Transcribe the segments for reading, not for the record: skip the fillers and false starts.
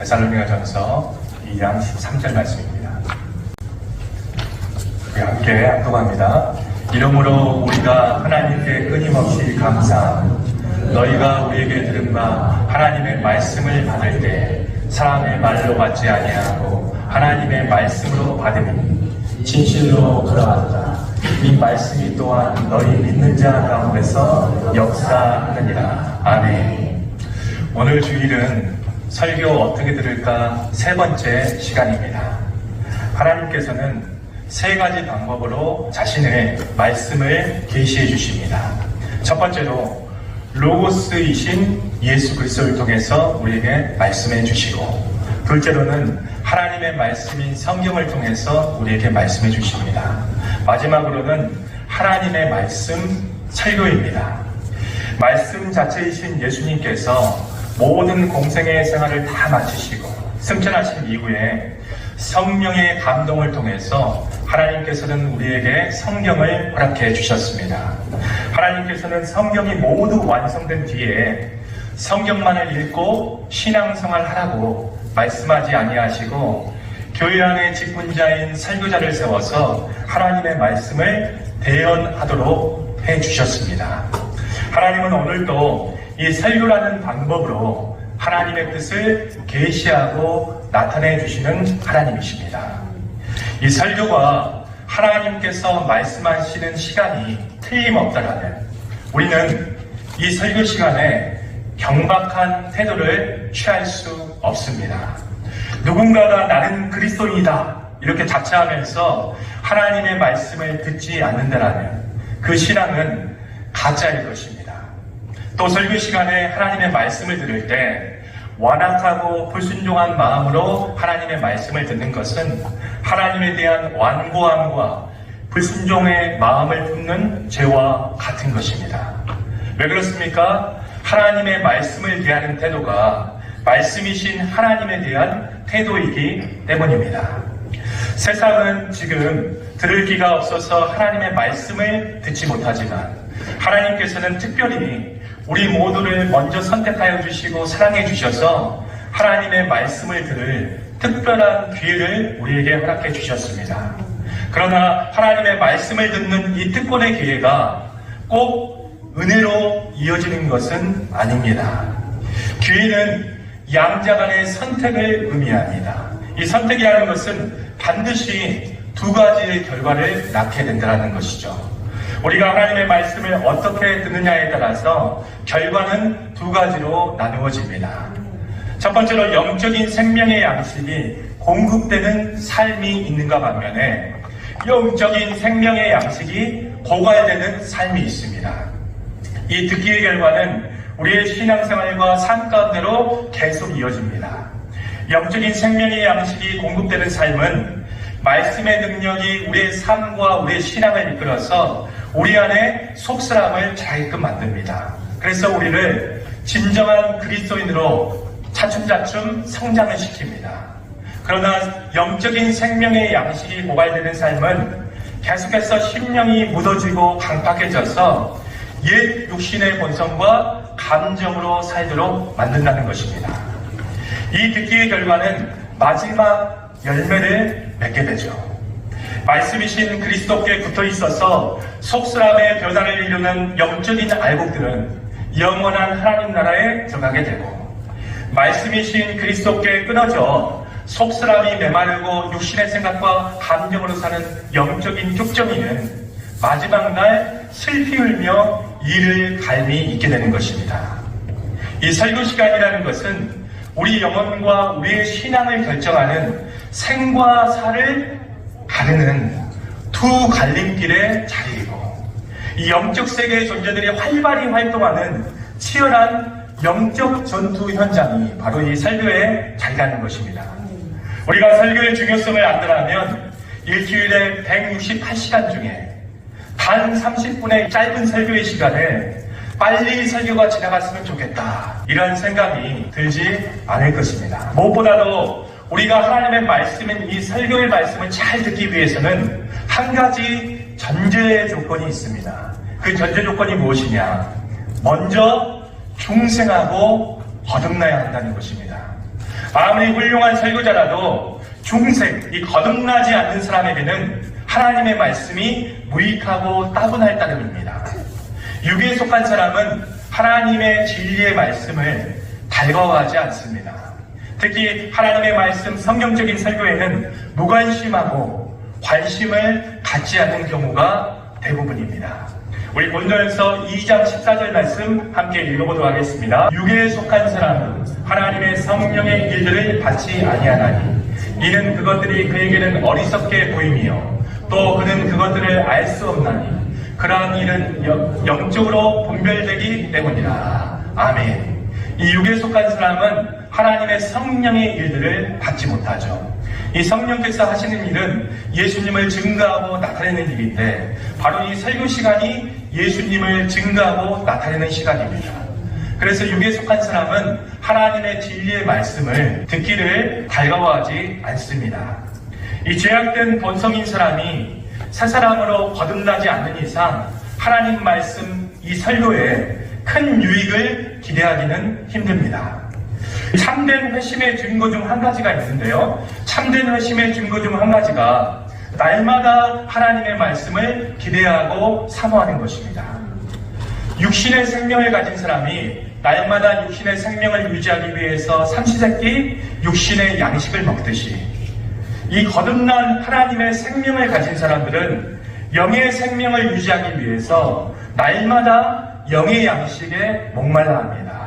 데살로니가전서 2장 13절 말씀입니다. 우리 함께 합독합니다. 이러므로 우리가 하나님께 끊임없이 감사하고 너희가 우리에게 들은 바 하나님의 말씀을 받을 때 사람의 말로 받지 아니하고 하나님의 말씀으로 받으니 진실로 그러하다. 이 말씀이 또한 너희 믿는 자 가운데서 역사하느니라. 아멘. 오늘 주일은 설교 어떻게 들을까 세 번째 시간입니다. 하나님께서는 세 가지 방법으로 자신의 말씀을 계시해 주십니다. 첫 번째로 로고스이신 예수 그리스도를 통해서 우리에게 말씀해 주시고, 둘째로는 하나님의 말씀인 성경을 통해서 우리에게 말씀해 주십니다. 마지막으로는 하나님의 말씀 설교입니다. 말씀 자체이신 예수님께서 모든 공생의 생활을 다 마치시고 승천하신 이후에 성령의 감동을 통해서 하나님께서는 우리에게 성경을 허락해 주셨습니다. 하나님께서는 성경이 모두 완성된 뒤에 성경만을 읽고 신앙생활 하라고 말씀하지 아니하시고 교회 안에 직분자인 설교자를 세워서 하나님의 말씀을 대언하도록 해 주셨습니다. 하나님은 오늘도 이 설교라는 방법으로 하나님의 뜻을 계시하고 나타내 주시는 하나님이십니다. 이 설교가 하나님께서 말씀하시는 시간이 틀림없다라면 우리는 이 설교 시간에 경박한 태도를 취할 수 없습니다. 누군가가 나는 그리스도인이다 이렇게 자처하면서 하나님의 말씀을 듣지 않는다라면 그 신앙은 가짜일 것입니다. 또 설교 시간에 하나님의 말씀을 들을 때 완악하고 불순종한 마음으로 하나님의 말씀을 듣는 것은 하나님에 대한 완고함과 불순종의 마음을 품는 죄와 같은 것입니다. 왜 그렇습니까? 하나님의 말씀을 대하는 태도가 말씀이신 하나님에 대한 태도이기 때문입니다. 세상은 지금 들을 귀가 없어서 하나님의 말씀을 듣지 못하지만 하나님께서는 특별히 우리 모두를 먼저 선택하여 주시고 사랑해 주셔서 하나님의 말씀을 들을 특별한 기회를 우리에게 허락해 주셨습니다. 그러나 하나님의 말씀을 듣는 이 특권의 기회가 꼭 은혜로 이어지는 것은 아닙니다. 기회는 양자 간의 선택을 의미합니다. 이 선택이라는 것은 반드시 두 가지의 결과를 낳게 된다는 것이죠. 우리가 하나님의 말씀을 어떻게 듣느냐에 따라서 결과는 두 가지로 나누어집니다. 첫 번째로 영적인 생명의 양식이 공급되는 삶이 있는가 반면에 영적인 생명의 양식이 고갈되는 삶이 있습니다. 이 듣기의 결과는 우리의 신앙생활과 삶 가운데로 계속 이어집니다. 영적인 생명의 양식이 공급되는 삶은 말씀의 능력이 우리의 삶과 우리의 신앙을 이끌어서 우리 안에 속사람을 자게끔 만듭니다. 그래서 우리를 진정한 그리스도인으로 차츰차츰 성장을 시킵니다. 그러나 영적인 생명의 양식이 고갈되는 삶은 계속해서 심령이 묻어지고 강팍해져서 옛 육신의 본성과 감정으로 살도록 만든다는 것입니다. 이 듣기의 결과는 마지막 열매를 맺게 되죠. 말씀이신 그리스도께 붙어 있어서 속사람의 변화를 이루는 영적인 알곡들은 영원한 하나님 나라에 들어가게 되고, 말씀이신 그리스도께 끊어져 속사람이 메마르고 육신의 생각과 감정으로 사는 영적인 쭉정이는 마지막 날 슬피 울며 이를 갈미 있게 되는 것입니다. 이 설교 시간이라는 것은 우리 영혼과 우리의 신앙을 결정하는 생과 사를 가르는 두 갈림길의 자리이고, 이 영적 세계의 존재들이 활발히 활동하는 치열한 영적 전투 현장이 바로 이 설교의 자리라는 것입니다. 우리가 설교의 중요성을 안다면 일주일에 168시간 중에 단 30분의 짧은 설교의 시간에 빨리 설교가 지나갔으면 좋겠다, 이런 생각이 들지 않을 것입니다. 무엇보다도 우리가 하나님의 말씀인 이 설교의 말씀을 잘 듣기 위해서는 한 가지 전제 조건이 있습니다. 그 전제 조건이 무엇이냐? 먼저 중생하고 거듭나야 한다는 것입니다. 아무리 훌륭한 설교자라도 중생, 이 거듭나지 않는 사람에게는 하나님의 말씀이 무익하고 따분할 따름입니다. 육에 속한 사람은 하나님의 진리의 말씀을 달가워하지 않습니다. 특히 하나님의 말씀, 성경적인 설교에는 무관심하고 관심을 갖지 않는 경우가 대부분입니다. 우리 본전에서 2장 14절 말씀 함께 읽어보도록 하겠습니다. 육에 속한 사람은 하나님의 성령의 일들을 받지 아니하나니 이는 그것들이 그에게는 어리석게 보임이요 또 그는 그것들을 알 수 없나니 그러한 일은 영적으로 분별되기 때문이라. 아멘. 이 육에 속한 사람은 하나님의 성령의 일들을 받지 못하죠. 이 성령께서 하시는 일은 예수님을 증거하고 나타내는 일인데 바로 이 설교 시간이 예수님을 증거하고 나타내는 시간입니다. 그래서 육에 속한 사람은 하나님의 진리의 말씀을 듣기를 달가워하지 않습니다. 이 죄악된 본성인 사람이 새 사람으로 거듭나지 않는 이상 하나님 말씀 이 설교에 큰 유익을 기대하기는 힘듭니다. 참된 회심의 증거 중 한 가지가 있는데요. 참된 회심의 증거 중 한 가지가 날마다 하나님의 말씀을 기대하고 사모하는 것입니다. 육신의 생명을 가진 사람이 날마다 육신의 생명을 유지하기 위해서 삼시세끼 육신의 양식을 먹듯이 이 거듭난 하나님의 생명을 가진 사람들은 영의 생명을 유지하기 위해서 날마다 영의 양식에 목말라 합니다.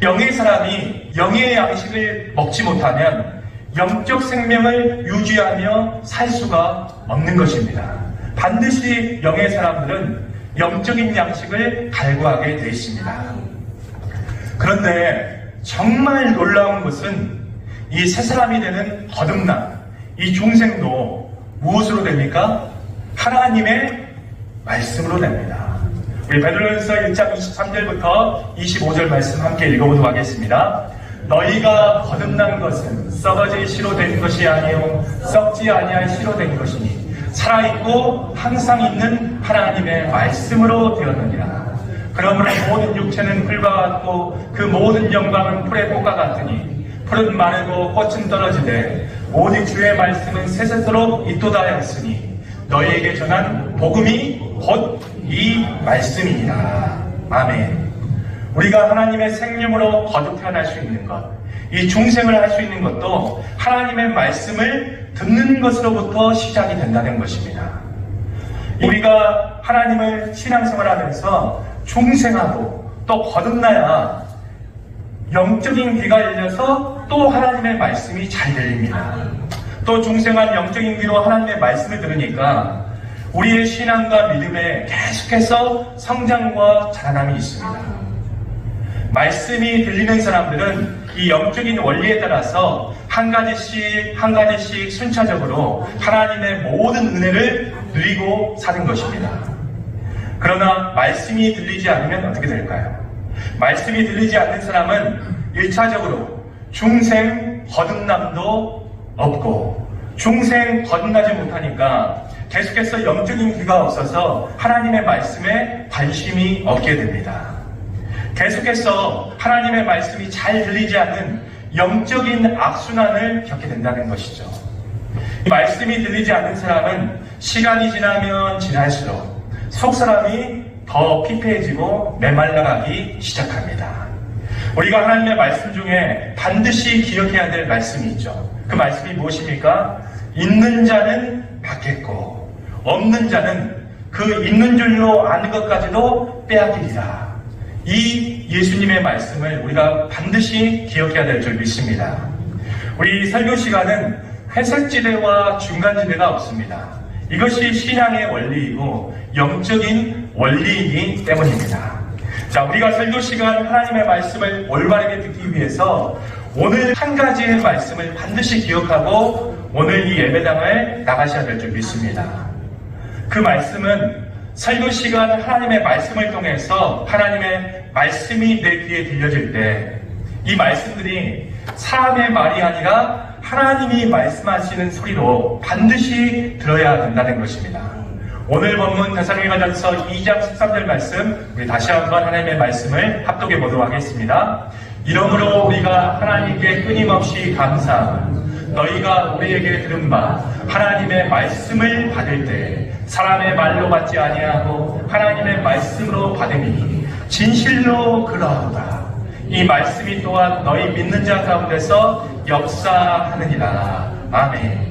영의 사람이 영의 양식을 먹지 못하면 영적 생명을 유지하며 살 수가 없는 것입니다. 반드시 영의 사람들은 영적인 양식을 갈구하게 되어 있습니다. 그런데 정말 놀라운 것은 이 새 사람이 되는 거듭남, 이 중생도 무엇으로 됩니까? 하나님의 말씀으로 됩니다. 우리 베드로전서 1장 23절부터 25절 말씀 함께 읽어보도록 하겠습니다. 너희가 거듭난 것은 썩어질 씨로 된 것이 아니요 썩지 아니할 씨로 된 것이니 살아있고 항상 있는 하나님의 말씀으로 되었느니라. 그러므로 모든 육체는 풀과 같고 그 모든 영광은 풀의 꽃과 같으니 풀은 마르고 꽃은 떨어지되 오직 주의 말씀은 세세토록 있도다 했으니 너희에게 전한 복음이 곧 이 말씀이니라. 아멘. 우리가 하나님의 생명으로 거듭 태어날 수 있는 것, 이 중생을 할 수 있는 것도 하나님의 말씀을 듣는 것으로부터 시작이 된다는 것입니다. 우리가 하나님을 신앙생활하면서 중생하고 또 거듭나야 영적인 귀가 열려서 또 하나님의 말씀이 잘 들립니다. 또 중생한 영적인 귀로 하나님의 말씀을 들으니까 우리의 신앙과 믿음에 계속해서 성장과 자라남이 있습니다. 말씀이 들리는 사람들은 이 영적인 원리에 따라서 한 가지씩 순차적으로 하나님의 모든 은혜를 누리고 사는 것입니다. 그러나 말씀이 들리지 않으면 어떻게 될까요? 말씀이 들리지 않는 사람은 1차적으로 중생 거듭남도 없고 중생 거듭나지 못하니까 계속해서 영적인 귀가 없어서 하나님의 말씀에 관심이 없게 됩니다. 계속해서 하나님의 말씀이 잘 들리지 않는 영적인 악순환을 겪게 된다는 것이죠. 이 말씀이 들리지 않는 사람은 시간이 지나면 지날수록 속사람이 더 피폐해지고 메말라가기 시작합니다. 우리가 하나님의 말씀 중에 반드시 기억해야 될 말씀이 있죠. 그 말씀이 무엇입니까? 있는 자는 받겠고 없는 자는 그 있는 줄로 아는 것까지도 빼앗기리라. 이 예수님의 말씀을 우리가 반드시 기억해야 될 줄 믿습니다. 우리 설교 시간은 회색지대와 중간지대가 없습니다. 이것이 신앙의 원리이고 영적인 원리이기 때문입니다. 자, 우리가 설교 시간 하나님의 말씀을 올바르게 듣기 위해서 오늘 한 가지의 말씀을 반드시 기억하고 오늘 이 예배당을 나가셔야 될 줄 믿습니다. 그 말씀은 설교 시간 하나님의 말씀을 통해서 하나님의 말씀이 내 귀에 들려질 때 이 말씀들이 사람의 말이 아니라 하나님이 말씀하시는 소리로 반드시 들어야 된다는 것입니다. 오늘 본문 데살로니가전서 2장 13절 말씀 우리 다시 한번 하나님의 말씀을 합독해 보도록 하겠습니다. 이러므로 우리가 하나님께 끊임없이 감사하고 너희가 우리에게 들은 바 하나님의 말씀을 받을 때 사람의 말로 받지 아니하고 하나님의 말씀으로 받으니 진실로 그러하도다. 이 말씀이 또한 너희 믿는 자 가운데서 역사하느니라. 아멘.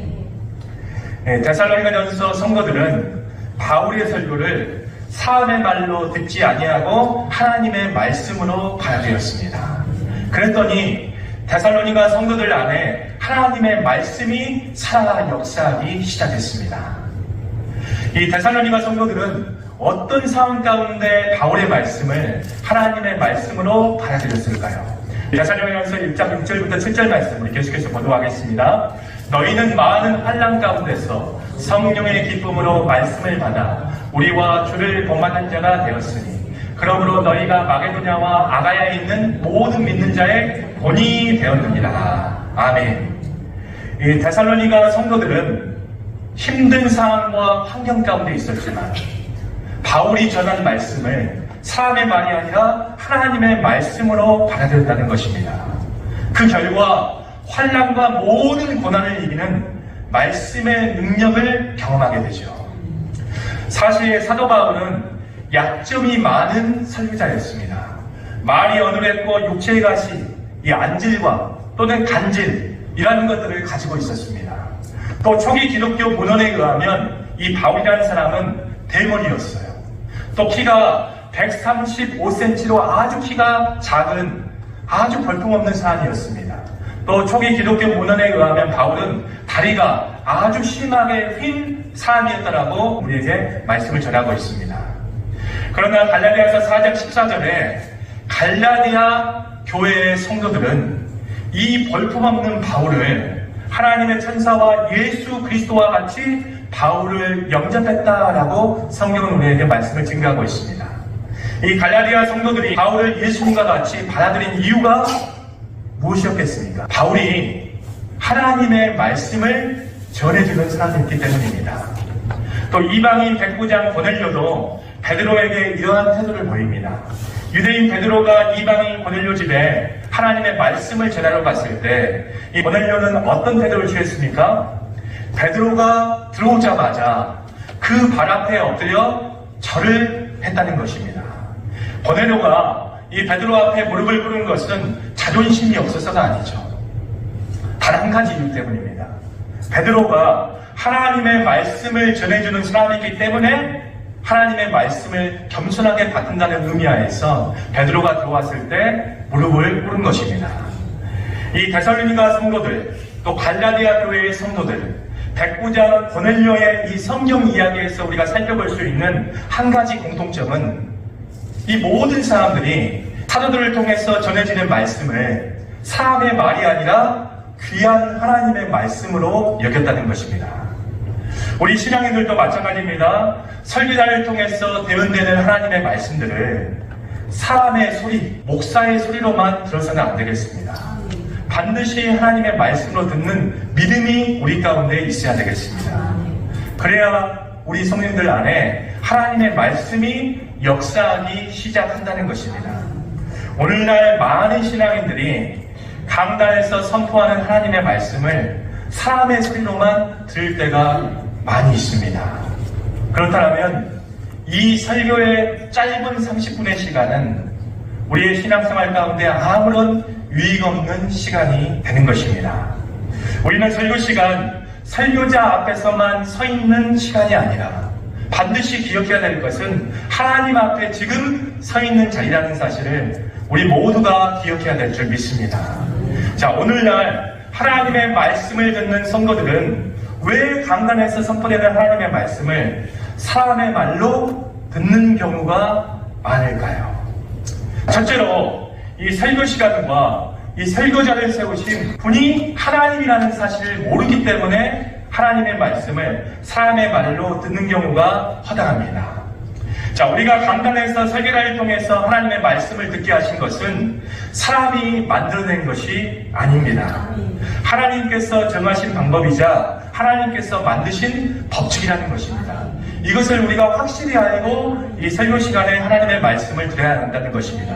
데살로니가전서 성도들은 바울의 설교를 사람의 말로 듣지 아니하고 하나님의 말씀으로 받아들였습니다. 그랬더니 데살로니가 성도들 안에 하나님의 말씀이 살아 역사하기 시작했습니다. 이 데살로니가 성도들은 어떤 상황 가운데 바울의 말씀을 하나님의 말씀으로 받아들였을까요? 데살로니가서 1장 6절부터 7절 말씀을 계속해서 보도하겠습니다. 너희는 많은 환난 가운데서 성령의 기쁨으로 말씀을 받아 우리와 주를 본받는 자가 되었으니 그러므로 너희가 마게도냐와 아가야에 있는 모든 믿는 자의 본이 되었느니라. 아멘. 이 데살로니가 성도들은 힘든 상황과 환경 가운데 있었지만 바울이 전한 말씀을 사람의 말이 아니라 하나님의 말씀으로 받아들였다는 것입니다. 그 결과 환난과 모든 고난을 이기는 말씀의 능력을 경험하게 되죠. 사실 사도 바울은 약점이 많은 설교자였습니다. 말이 어눌했고 육체의 가시, 이 안질과 또는 간질이라는 것들을 가지고 있었습니다. 또 초기 기독교 문헌에 의하면 이 바울이라는 사람은 대머리였어요. 또 키가 135cm로 아주 키가 작은 아주 볼품없는 사람이었습니다. 또 초기 기독교 문헌에 의하면 바울은 다리가 아주 심하게 휜 사람이었다라고 우리에게 말씀을 전하고 있습니다. 그러나 갈라디아서 4장 14절에 갈라디아 교회의 성도들은 이 볼품없는 바울을 하나님의 천사와 예수 그리스도와 같이 바울을 영접했다라고 성경은 우리에게 말씀을 증거하고 있습니다. 이 갈라디아 성도들이 바울을 예수님과 같이 받아들인 이유가 무엇이었겠습니까? 바울이 하나님의 말씀을 전해주는 사람이었기 때문입니다. 또 이방인 백부장 고넬료도 베드로에게 이러한 태도를 보입니다. 유대인 베드로가 이방인 고넬료 집에 하나님의 말씀을 전하러 갔을 때 이 고넬료는 어떤 태도를 취했습니까? 베드로가 들어오자마자 그 발 앞에 엎드려 절을 했다는 것입니다. 고넬료가 이 베드로 앞에 무릎을 꿇은 것은 자존심이 없어서가 아니죠. 단 한 가지 이유 때문입니다. 베드로가 하나님의 말씀을 전해주는 사람이기 때문에 하나님의 말씀을 겸손하게 받는다는 의미하에서 베드로가 들어왔을 때 무릎을 꿇은 것입니다. 이 데살로니가 성도들, 또 갈라디아 교회의 성도들, 백부장 고넬료의 이 성경 이야기에서 우리가 살펴볼 수 있는 한 가지 공통점은 이 모든 사람들이 사도들을 통해서 전해지는 말씀을 사람의 말이 아니라 귀한 하나님의 말씀으로 여겼다는 것입니다. 우리 신앙인들도 마찬가지입니다. 설교자를 통해서 대언되는 하나님의 말씀들을 사람의 소리, 목사의 소리로만 들어서는 안 되겠습니다. 반드시 하나님의 말씀으로 듣는 믿음이 우리 가운데 있어야 되겠습니다. 그래야 우리 성도님들 안에 하나님의 말씀이 역사하기 시작한다는 것입니다. 오늘날 많은 신앙인들이 강단에서 선포하는 하나님의 말씀을 사람의 소리로만 들을 때가 많이 있습니다. 그렇다면 이 설교의 짧은 30분의 시간은 우리의 신앙생활 가운데 아무런 유익 없는 시간이 되는 것입니다. 우리는 설교 시간, 설교자 앞에서만 서 있는 시간이 아니라 반드시 기억해야 될 것은 하나님 앞에 지금 서 있는 자리라는 사실을 우리 모두가 기억해야 될 줄 믿습니다. 자, 오늘날 하나님의 말씀을 듣는 성도들은 왜 강단에서 선포되는 하나님의 말씀을 사람의 말로 듣는 경우가 많을까요? 첫째로 이 설교 시간과 이 설교자를 세우신 분이 하나님이라는 사실을 모르기 때문에 하나님의 말씀을 사람의 말로 듣는 경우가 허다합니다. 자, 우리가 강단에서 설교를 통해서 하나님의 말씀을 듣게 하신 것은 사람이 만들어낸 것이 아닙니다. 하나님께서 정하신 방법이자 하나님께서 만드신 법칙이라는 것입니다. 이것을 우리가 확실히 알고 이 설교 시간에 하나님의 말씀을 들어야 한다는 것입니다.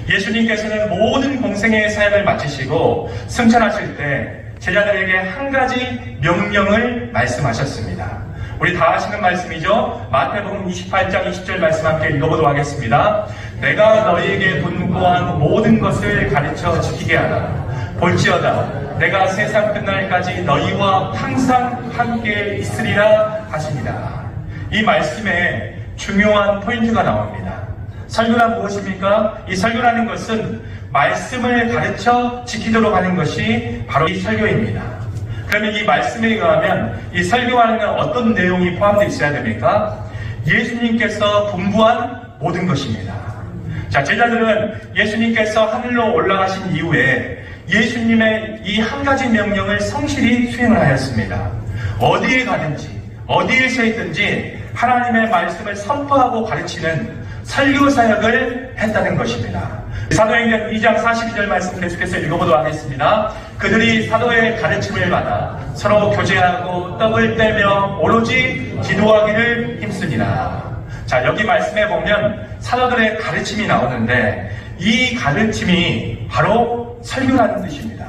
예수님께서는 모든 공생의 사역을 마치시고 승천하실 때 제자들에게 한 가지 명령을 말씀하셨습니다. 우리 다 아시는 말씀이죠. 마태복음 28장 20절 말씀 함께 읽어보도록 하겠습니다. 내가 너희에게 분고한 모든 것을 가르쳐 지키게 하라. 볼지어다 내가 세상 끝날까지 너희와 항상 함께 있으리라 하시니라. 이 말씀에 중요한 포인트가 나옵니다. 설교란 무엇입니까? 이 설교라는 것은 말씀을 가르쳐 지키도록 하는 것이 바로 이 설교입니다. 그러면 이 말씀에 의하면 이 설교하는 어떤 내용이 포함되어 있어야 됩니까? 예수님께서 분부한 모든 것입니다. 자, 제자들은 예수님께서 하늘로 올라가신 이후에 예수님의 이 한 가지 명령을 성실히 수행을 하였습니다. 어디에 가든지 어디에 서 있든지 하나님의 말씀을 선포하고 가르치는 설교 사역을 했다는 것입니다. 사도행전 2장 42절 말씀 계속해서 읽어보도록 하겠습니다. 그들이 사도의 가르침을 받아 서로 교제하고 떡을 떼며 오로지 기도하기를 힘쓰니라. 자, 여기 말씀에 보면 사도들의 가르침이 나오는데 이 가르침이 바로 설교라는 뜻입니다.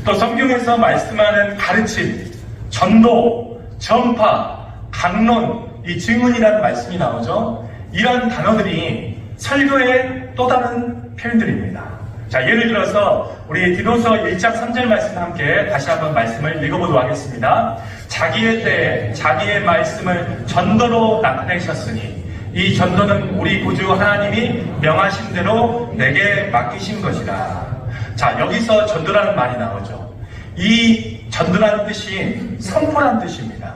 또 성경에서 말씀하는 가르침, 전도, 전파, 강론, 이 증언이라는 말씀이 나오죠. 이런 단어들이 설교의 또 다른 표현들입니다. 자, 예를 들어서 우리 디도서 1장 3절 말씀 함께 다시 한번 말씀을 읽어보도록 하겠습니다. 자기의 때에 자기의 말씀을 전도로 나타내셨으니 이 전도는 우리 구주 하나님이 명하신 대로 내게 맡기신 것이라. 자, 여기서 전도라는 말이 나오죠. 이 전도라는 뜻이 선포라는 뜻입니다.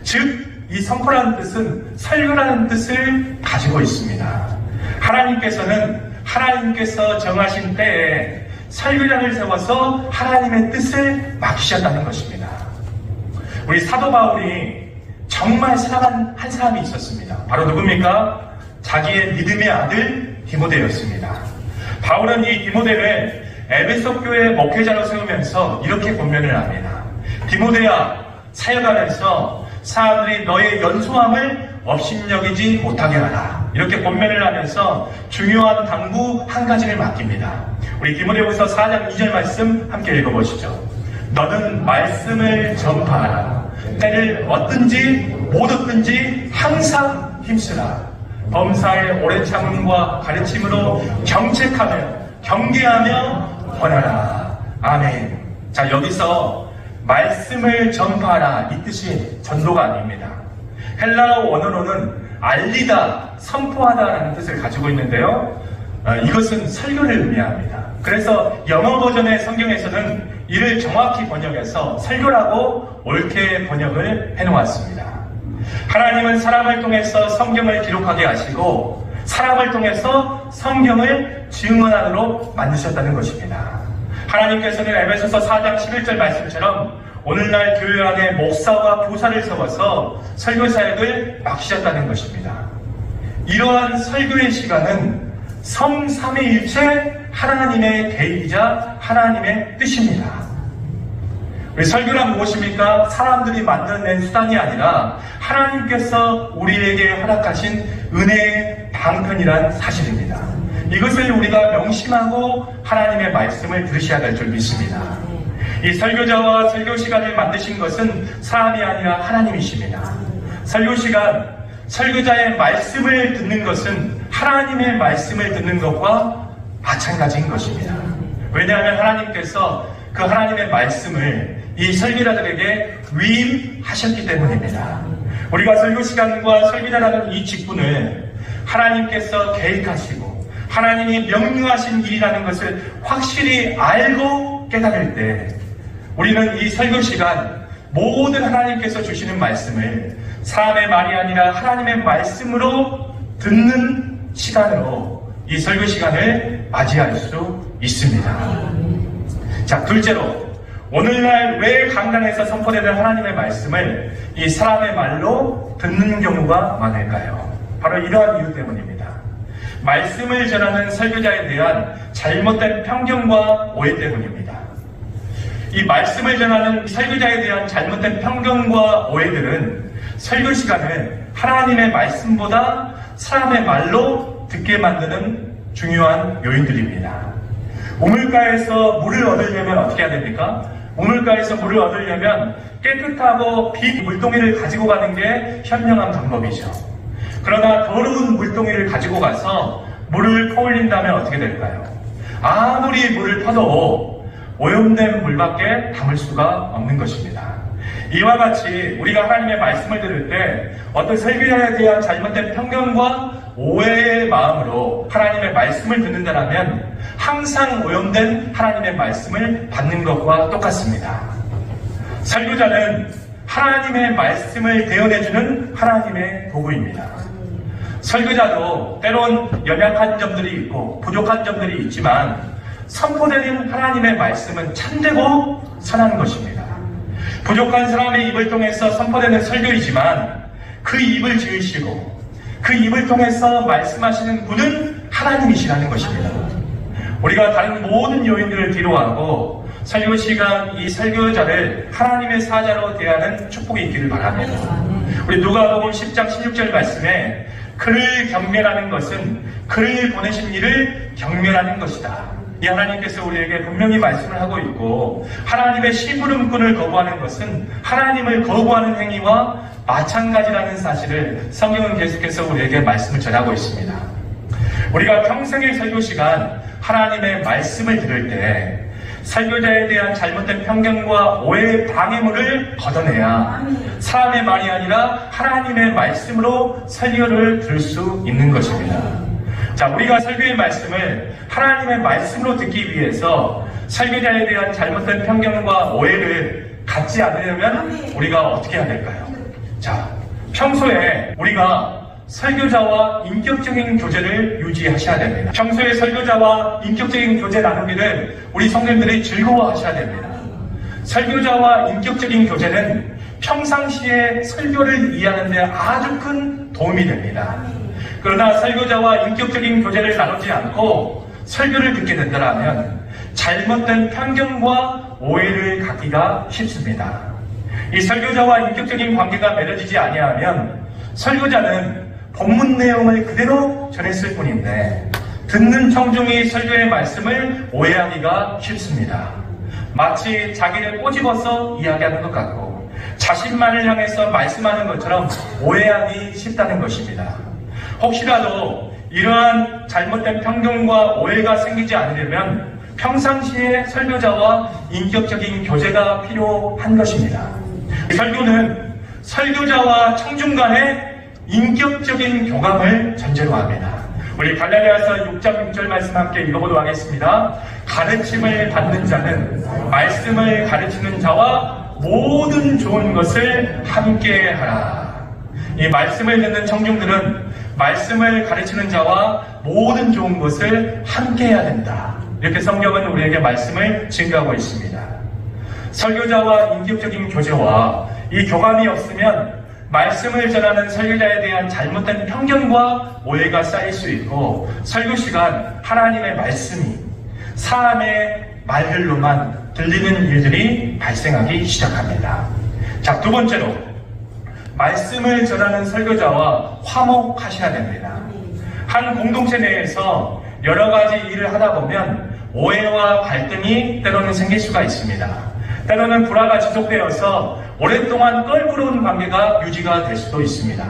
즉, 이 선포라는 뜻은 설교라는 뜻을 가지고 있습니다. 하나님께서 정하신 때에 설교자를 세워서 하나님의 뜻을 맡기셨다는 것입니다. 우리 사도 바울이 정말 사랑한 한 사람이 있었습니다. 바로 누굽니까? 자기의 믿음의 아들 디모데였습니다. 바울은 이 디모데를 에베소 교회 목회자로 세우면서 이렇게 권면을 합니다. 디모데야, 사역하면서 사람들이 너의 연소함을 업신여기지 못하게 하라. 이렇게 권면을 하면서 중요한 당부 한 가지를 맡깁니다. 우리 디모데후서 4장 2절 말씀 함께 읽어보시죠. 너는 말씀을 전파하라. 때를 얻든지 못 얻든지 항상 힘쓰라. 범사의 오랜 참음과 가르침으로 경책하며 경계하며 권하라. 아멘. 자, 여기서 말씀을 전파하라, 이 뜻이 전도가 아닙니다. 헬라어 원어로는 알리다, 선포하다라는 뜻을 가지고 있는데요. 이것은 설교를 의미합니다. 그래서 영어 버전의 성경에서는 이를 정확히 번역해서 설교라고 옳게 번역을 해놓았습니다. 하나님은 사람을 통해서 성경을 기록하게 하시고 사람을 통해서 성경을 증언하도록 만드셨다는 것입니다. 하나님께서는 에베소서 4장 11절 말씀처럼 오늘날 교회 안에 목사와 부사를 세워서 설교 사역을 맡기셨다는 것입니다. 이러한 설교의 시간은 성삼위일체 하나님의 계획이자 하나님의 뜻입니다. 우리 설교란 무엇입니까? 사람들이 만들어낸 수단이 아니라 하나님께서 우리에게 허락하신 은혜의 방편이란 사실입니다. 이것을 우리가 명심하고 하나님의 말씀을 들으셔야 될 줄 믿습니다. 이 설교자와 설교 시간을 만드신 것은 사람이 아니라 하나님이십니다. 설교 시간, 설교자의 말씀을 듣는 것은 하나님의 말씀을 듣는 것과 마찬가지인 것입니다. 왜냐하면 하나님께서 그 하나님의 말씀을 이 설교자들에게 위임하셨기 때문입니다. 우리가 설교 시간과 설교자라는 이 직분을 하나님께서 계획하시고 하나님이 명령하신 일이라는 것을 확실히 알고 깨달을 때 우리는 이 설교 시간 모든 하나님께서 주시는 말씀을 사람의 말이 아니라 하나님의 말씀으로 듣는 시간으로 이 설교 시간을 맞이할 수 있습니다. 자, 둘째로 오늘날 왜 강단에서 선포되는 하나님의 말씀을 이 사람의 말로 듣는 경우가 많을까요? 바로 이러한 이유 때문입니다. 말씀을 전하는 설교자에 대한 잘못된 편견과 오해 때문입니다. 이 말씀을 전하는 설교자에 대한 잘못된 편견과 오해들은 설교 시간을 하나님의 말씀보다 사람의 말로 듣게 만드는 중요한 요인들입니다. 우물가에서 물을 얻으려면 어떻게 해야 됩니까? 우물가에서 물을 얻으려면 깨끗하고 빈 물동이를 가지고 가는 게 현명한 방법이죠. 그러나 더러운 물동이를 가지고 가서 물을 퍼올린다면 어떻게 될까요? 아무리 물을 퍼도 오염된 물밖에 담을 수가 없는 것입니다. 이와 같이 우리가 하나님의 말씀을 들을 때 어떤 설교자에 대한 잘못된 편견과 오해의 마음으로 하나님의 말씀을 듣는다면 항상 오염된 하나님의 말씀을 받는 것과 똑같습니다. 설교자는 하나님의 말씀을 대언해주는 하나님의 도구입니다. 설교자도 때론 연약한 점들이 있고 부족한 점들이 있지만 선포되는 하나님의 말씀은 참되고 선한 것입니다. 부족한 사람의 입을 통해서 선포되는 설교이지만 그 입을 지으시고 그 입을 통해서 말씀하시는 분은 하나님이시라는 것입니다. 우리가 다른 모든 요인들을 뒤로하고 설교 시간 이 설교자를 하나님의 사자로 대하는 축복이 있기를 바랍니다. 우리 누가복음 10장 16절 말씀에 그를 경멸하는 것은 그를 보내신 이를 경멸하는 것이다. 이 하나님께서 우리에게 분명히 말씀을 하고 있고 하나님의 심부름꾼을 거부하는 것은 하나님을 거부하는 행위와 마찬가지라는 사실을 성경은 계속해서 우리에게 말씀을 전하고 있습니다. 우리가 평생의 설교 시간 하나님의 말씀을 들을 때 설교자에 대한 잘못된 편견과 오해의 방해물을 걷어내야 사람의 말이 아니라 하나님의 말씀으로 설교를 들을 수 있는 것입니다. 자, 우리가 설교의 말씀을 하나님의 말씀으로 듣기 위해서 설교자에 대한 잘못된 편견과 오해를 갖지 않으려면 우리가 어떻게 해야 될까요? 자, 평소에 우리가 설교자와 인격적인 교제를 유지하셔야 됩니다. 평소에 설교자와 인격적인 교제 나누기를 우리 성도님들이 즐거워하셔야 됩니다. 설교자와 인격적인 교제는 평상시에 설교를 이해하는 데 아주 큰 도움이 됩니다. 그러나 설교자와 인격적인 교제를 나누지 않고 설교를 듣게 된다면 잘못된 편견과 오해를 갖기가 쉽습니다. 이 설교자와 인격적인 관계가 맺어지지 아니하면 설교자는 본문 내용을 그대로 전했을 뿐인데 듣는 청중이 설교의 말씀을 오해하기가 쉽습니다. 마치 자기를 꼬집어서 이야기하는 것 같고 자신만을 향해서 말씀하는 것처럼 오해하기 쉽다는 것입니다. 혹시라도 이러한 잘못된 편견과 오해가 생기지 않으려면 평상시에 설교자와 인격적인 교제가 필요한 것입니다. 설교는 설교자와 청중 간의 인격적인 교감을 전제로 합니다. 우리 갈라디아서 6장 6절 말씀 함께 읽어보도록 하겠습니다. 가르침을 받는 자는 말씀을 가르치는 자와 모든 좋은 것을 함께 하라. 이 말씀을 듣는 청중들은 말씀을 가르치는 자와 모든 좋은 것을 함께 해야 된다. 이렇게 성경은 우리에게 말씀을 증거하고 있습니다. 설교자와 인격적인 교제와 이 교감이 없으면 말씀을 전하는 설교자에 대한 잘못된 편견과 오해가 쌓일 수 있고 설교 시간 하나님의 말씀이 사람의 말들로만 들리는 일들이 발생하기 시작합니다. 자, 두 번째로 말씀을 전하는 설교자와 화목하셔야 됩니다. 한 공동체 내에서 여러 가지 일을 하다 보면 오해와 갈등이 때로는 생길 수가 있습니다. 때로는 불화가 지속되어서 오랫동안 껄끄러운 관계가 유지가 될 수도 있습니다.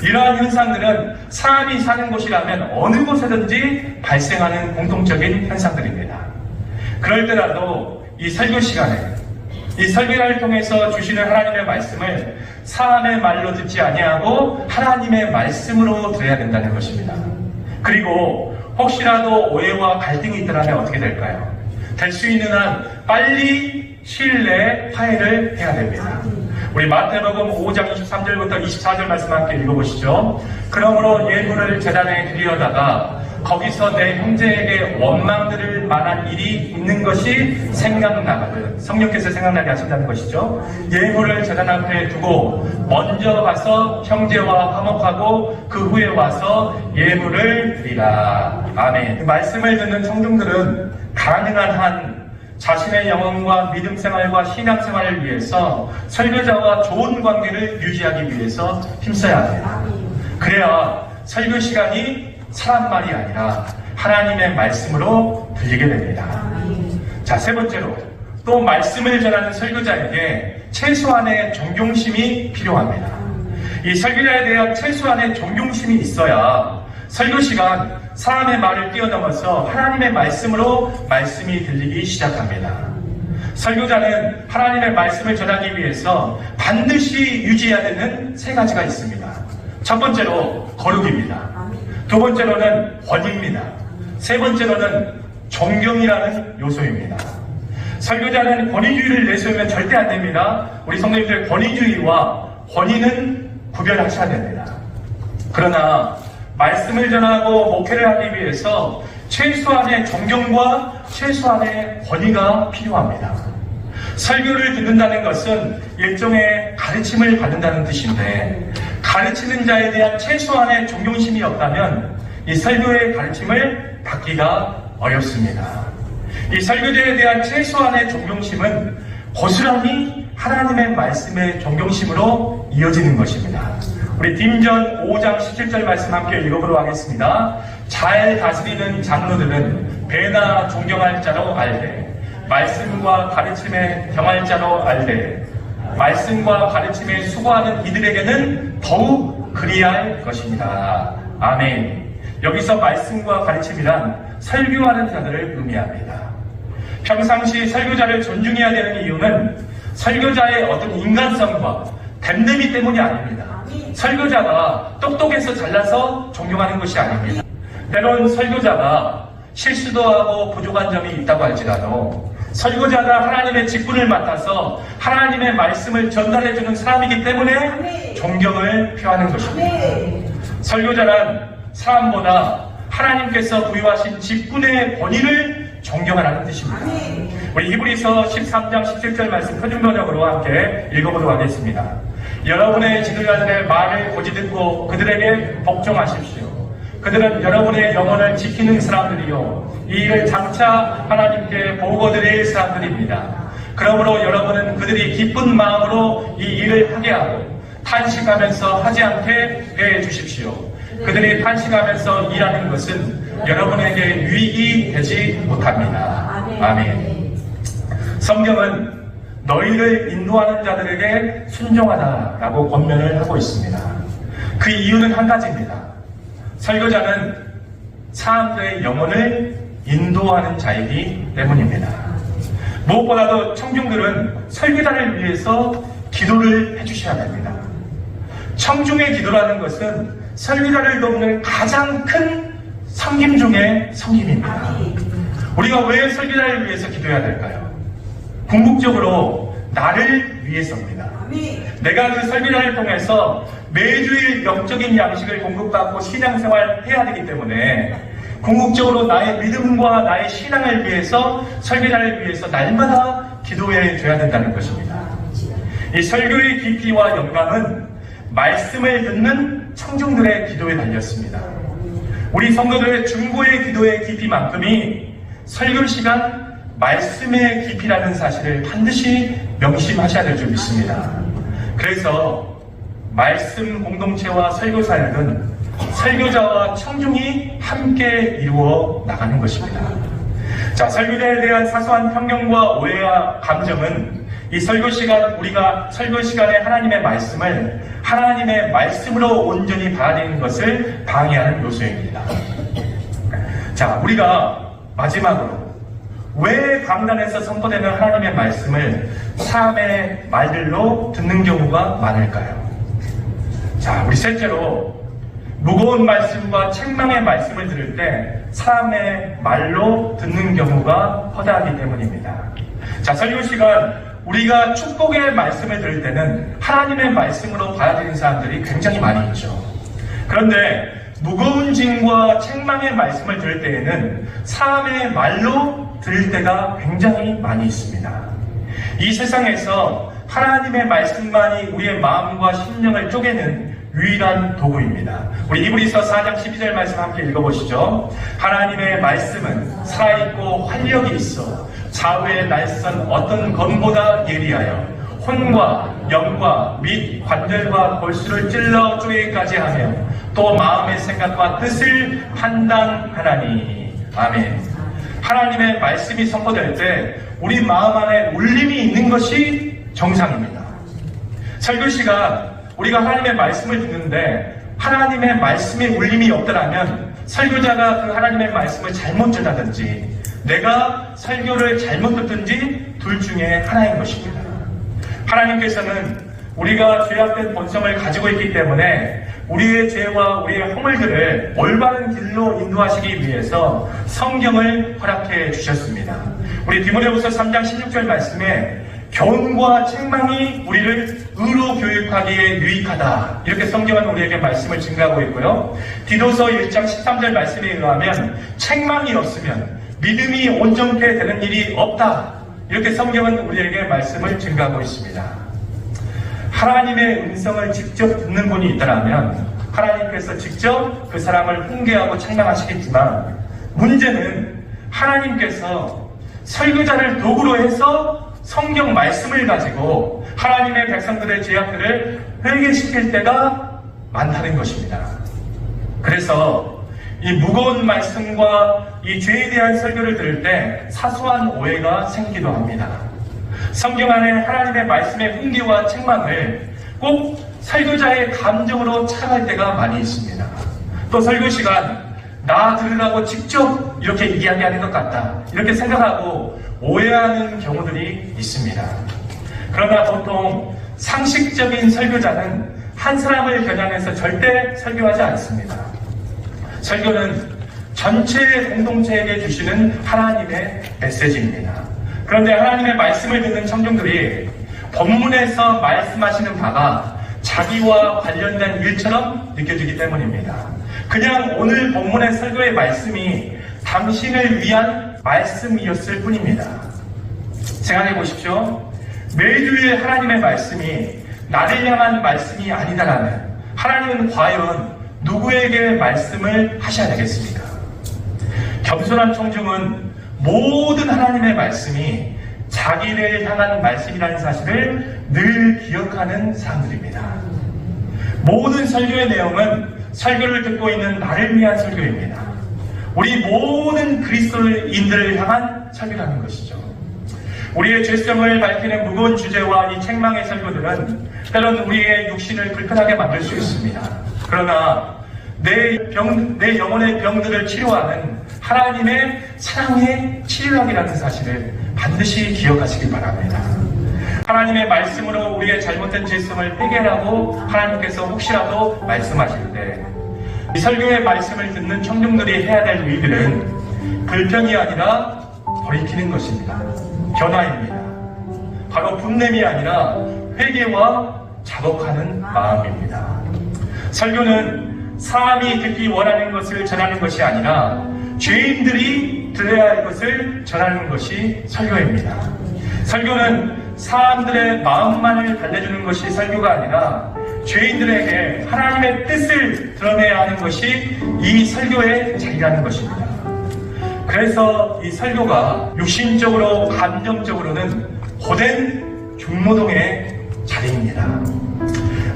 이러한 현상들은 사람이 사는 곳이라면 어느 곳에든지 발생하는 공통적인 현상들입니다. 그럴 때라도 이 설교 시간에 이 설교를 통해서 주시는 하나님의 말씀을 사람의 말로 듣지 아니하고 하나님의 말씀으로 들어야 된다는 것입니다. 그리고 혹시라도 오해와 갈등이 있더라면 어떻게 될까요? 될 수 있는 한 빨리 시일 내에 화해를 해야 됩니다. 우리 마태복음 5장 23절부터 24절 말씀 함께 읽어보시죠. 그러므로 예물을 제단에 드리려다가 거기서 내 형제에게 원망 들을 만한 일이 있는 것이 생각나거든. 성령께서 생각나게 하신다는 것이죠. 예물을 제단 앞에 두고 먼저 가서 형제와 화목하고 그 후에 와서 예물을 드리라. 아멘. 말씀을 듣는 청중들은 가능한 한 자신의 영혼과 믿음 생활과 신앙 생활을 위해서 설교자와 좋은 관계를 유지하기 위해서 힘써야 합니다. 그래야 설교 시간이 사람 말이 아니라 하나님의 말씀으로 들리게 됩니다. 자, 세 번째로 또 말씀을 전하는 설교자에게 최소한의 존경심이 필요합니다. 이 설교자에 대한 최소한의 존경심이 있어야 설교 시간 사람의 말을 뛰어넘어서 하나님의 말씀으로 말씀이 들리기 시작합니다. 설교자는 하나님의 말씀을 전하기 위해서 반드시 유지해야 되는 세 가지가 있습니다. 첫 번째로 거룩입니다. 두 번째로는 권위입니다. 세 번째로는 존경이라는 요소입니다. 설교자는 권위주의를 내세우면 절대 안 됩니다. 우리 성도님들 권위주의와 권위는 구별하셔야 됩니다. 그러나 말씀을 전하고 목회를 하기 위해서 최소한의 존경과 최소한의 권위가 필요합니다. 설교를 듣는다는 것은 일종의 가르침을 받는다는 뜻인데 가르치는 자에 대한 최소한의 존경심이 없다면 이 설교의 가르침을 받기가 어렵습니다. 이 설교자에 대한 최소한의 존경심은 고스란히 하나님의 말씀의 존경심으로 이어지는 것입니다. 우리 딤전 5장 17절 말씀 함께 읽어보도록 하겠습니다. 잘 다스리는 장로들은 배나 존경할 자로 알되 말씀과 가르침에 경할 자로 알되 말씀과 가르침에 수고하는 이들에게는 더욱 그리할 것입니다. 아멘. 여기서 말씀과 가르침이란 설교하는 자들을 의미합니다. 평상시 설교자를 존중해야 되는 이유는 설교자의 어떤 인간성과 댐댐이 때문이 아닙니다. 설교자가 똑똑해서 잘나서 존경하는 것이 아닙니다. 때론 설교자가 실수도 하고 부족한 점이 있다고 할지라도 설교자가 하나님의 직분을 맡아서 하나님의 말씀을 전달해주는 사람이기 때문에 존경을 표하는 것입니다. 설교자란 사람보다 하나님께서 부여하신 직분의 권위를 존경하라는 뜻입니다. 우리 히브리서 13장 17절 말씀 표준 번역으로 함께 읽어보도록 하겠습니다. 여러분의 지도자들의 말을 고지 듣고 그들에게 복종하십시오. 그들은 여러분의 영혼을 지키는 사람들이요 이 일을 장차 하나님께 보고드릴 사람들입니다. 그러므로 여러분은 그들이 기쁜 마음으로 이 일을 하게 하고 탄식하면서 하지 않게 해 주십시오. 그들이 탄식하면서 일하는 것은 여러분에게 유익이 되지 못합니다. 아멘. 성경은 너희를 인도하는 자들에게 순종하다라고 권면을 하고 있습니다. 그 이유는 한 가지입니다. 설교자는 사람들의 영혼을 인도하는 자이기 때문입니다. 무엇보다도 청중들은 설교자를 위해서 기도를 해주셔야 됩니다. 청중의 기도라는 것은 설교자를 돕는 가장 큰 섬김 중의 섬김입니다. 우리가 왜 설교자를 위해서 기도해야 될까요? 궁극적으로 나를 위해서입니다. 내가 그 설교자를 통해서 매주일 영적인 양식을 공급받고 신앙생활을 해야 되기 때문에 궁극적으로 나의 믿음과 나의 신앙을 위해서 설교자를 위해서 날마다 기도해 줘야 된다는 것입니다. 이 설교의 깊이와 영광은 말씀을 듣는 청중들의 기도에 달렸습니다. 우리 성도들의 중보의 기도의 깊이만큼이 설교 시간 말씀의 깊이라는 사실을 반드시 명심하셔야 될 줄 믿습니다. 그래서 말씀 공동체와 설교 사역은 설교자와 청중이 함께 이루어 나가는 것입니다. 자, 설교자에 대한 사소한 편견과 오해와 감정은 이 설교 시간, 우리가 설교 시간에 하나님의 말씀을 하나님의 말씀으로 온전히 받아들이는 것을 방해하는 요소입니다. 자, 우리가 마지막으로 왜 강단에서 선포되는 하나님의 말씀을 사람의 말들로 듣는 경우가 많을까요? 자, 우리 셋째로 무거운 말씀과 책망의 말씀을 들을 때 사람의 말로 듣는 경우가 허다하기 때문입니다. 자, 설교 시간 우리가 축복의 말씀을 들을 때는 하나님의 말씀으로 받아들이는 사람들이 굉장히 많이 있죠. 그런데 무거운 짐과 책망의 말씀을 들을 때에는 사람의 말로 들을 때가 굉장히 많이 있습니다. 이 세상에서 하나님의 말씀만이 우리의 마음과 심령을 쪼개는 유일한 도구입니다. 우리 히브리서 4장 12절 말씀 함께 읽어보시죠. 하나님의 말씀은 살아있고 활력이 있어 좌우의 날선 어떤 검보다 예리하여 혼과 영과 및 관절과 골수를 찔러 쪼개기까지 하며 또 마음의 생각과 뜻을 판단하나니 아멘. 하나님의 말씀이 선포될 때 우리 마음 안에 울림이 있는 것이 정상입니다. 설교 시간 우리가 하나님의 말씀을 듣는데 하나님의 말씀에 울림이 없더라면 설교자가 그 하나님의 말씀을 잘못 전하든지 내가 설교를 잘못 듣든지 둘 중에 하나인 것입니다. 하나님께서는 우리가 죄악된 본성을 가지고 있기 때문에 우리의 죄와 우리의 허물들을 올바른 길로 인도하시기 위해서 성경을 허락해 주셨습니다. 우리 디모데후서 3장 16절 말씀에 교훈과 책망이 우리를 의로 교육하기에 유익하다. 이렇게 성경은 우리에게 말씀을 증가하고 있고요. 디도서 1장 13절 말씀에 의하면 책망이 없으면 믿음이 온전케 되는 일이 없다. 이렇게 성경은 우리에게 말씀을 증가하고 있습니다. 하나님의 음성을 직접 듣는 분이 있더라면 하나님께서 직접 그 사람을 훈계하고 책망하시겠지만 문제는 하나님께서 설교자를 도구로 해서 성경 말씀을 가지고 하나님의 백성들의 죄악들을 회개시킬 때가 많다는 것입니다. 그래서 이 무거운 말씀과 이 죄에 대한 설교를 들을 때 사소한 오해가 생기기도 합니다. 성경 안에 하나님의 말씀의 훈계와 책망을 꼭 설교자의 감정으로 착각할 때가 많이 있습니다. 또 설교 시간 나 들으라고 직접 이렇게 이야기하는 것 같다 이렇게 생각하고 오해하는 경우들이 있습니다. 그러나 보통 상식적인 설교자는 한 사람을 겨냥해서 절대 설교하지 않습니다. 설교는 전체 공동체에게 주시는 하나님의 메시지입니다. 그런데 하나님의 말씀을 듣는 청중들이 본문에서 말씀하시는 바가 자기와 관련된 일처럼 느껴지기 때문입니다. 그냥 오늘 본문의 설교의 말씀이 당신을 위한 말씀이었을 뿐입니다. 생각해 보십시오. 매주일 하나님의 말씀이 나를 향한 말씀이 아니다라면 하나님은 과연 누구에게 말씀을 하셔야 되겠습니까? 겸손한 청중은 모든 하나님의 말씀이 자기를 향한 말씀이라는 사실을 늘 기억하는 사람들입니다. 모든 설교의 내용은 설교를 듣고 있는 나를 위한 설교입니다. 우리 모든 그리스도인들을 향한 설교라는 것이죠. 우리의 죄성을 밝히는 무거운 주제와 이 책망의 설교들은 때론 우리의 육신을 불편하게 만들 수 있습니다. 그러나 내 영혼의 병들을 치료하는 하나님의 사랑의 치료약이라는 사실을 반드시 기억하시기 바랍니다. 하나님의 말씀으로 우리의 잘못된 죄성을 해결하고 하나님께서 혹시라도 말씀하실 때 이 설교의 말씀을 듣는 청중들이 해야 될 일들은 불평이 아니라 돌이키는 것입니다. 변화입니다. 바로 분냄이 아니라 회개와 자복하는 마음입니다. 설교는 사람이 듣기 원하는 것을 전하는 것이 아니라 죄인들이 들어야 할 것을 전하는 것이 설교입니다. 설교는 사람들의 마음만을 달래주는 것이 설교가 아니라 죄인들에게 하나님의 뜻을 드러내야 하는 것이 이 설교의 자리라는 것입니다. 그래서 이 설교가 육신적으로 감정적으로는 고된 중노동의 자리입니다.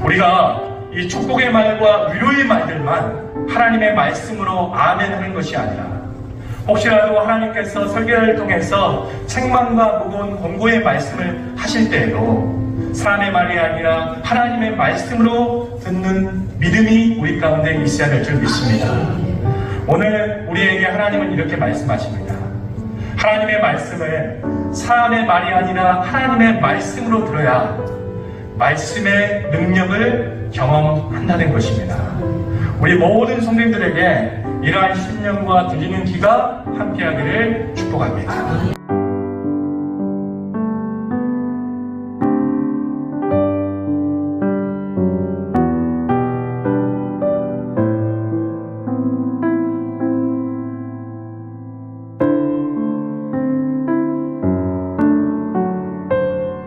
우리가 이 축복의 말과 위로의 말들만 하나님의 말씀으로 아멘 하는 것이 아니라 혹시라도 하나님께서 설교를 통해서 책망과 무거운 권고의 말씀을 하실 때에도 사람의 말이 아니라 하나님의 말씀으로 듣는 믿음이 우리 가운데 있어야 될 줄 믿습니다. 오늘 우리에게 하나님은 이렇게 말씀하십니다. 하나님의 말씀을 사람의 말이 아니라 하나님의 말씀으로 들어야 말씀의 능력을 경험한다는 것입니다. 우리 모든 성도님들에게 이러한 신령과 들리는 귀가 함께하기를 축복합니다.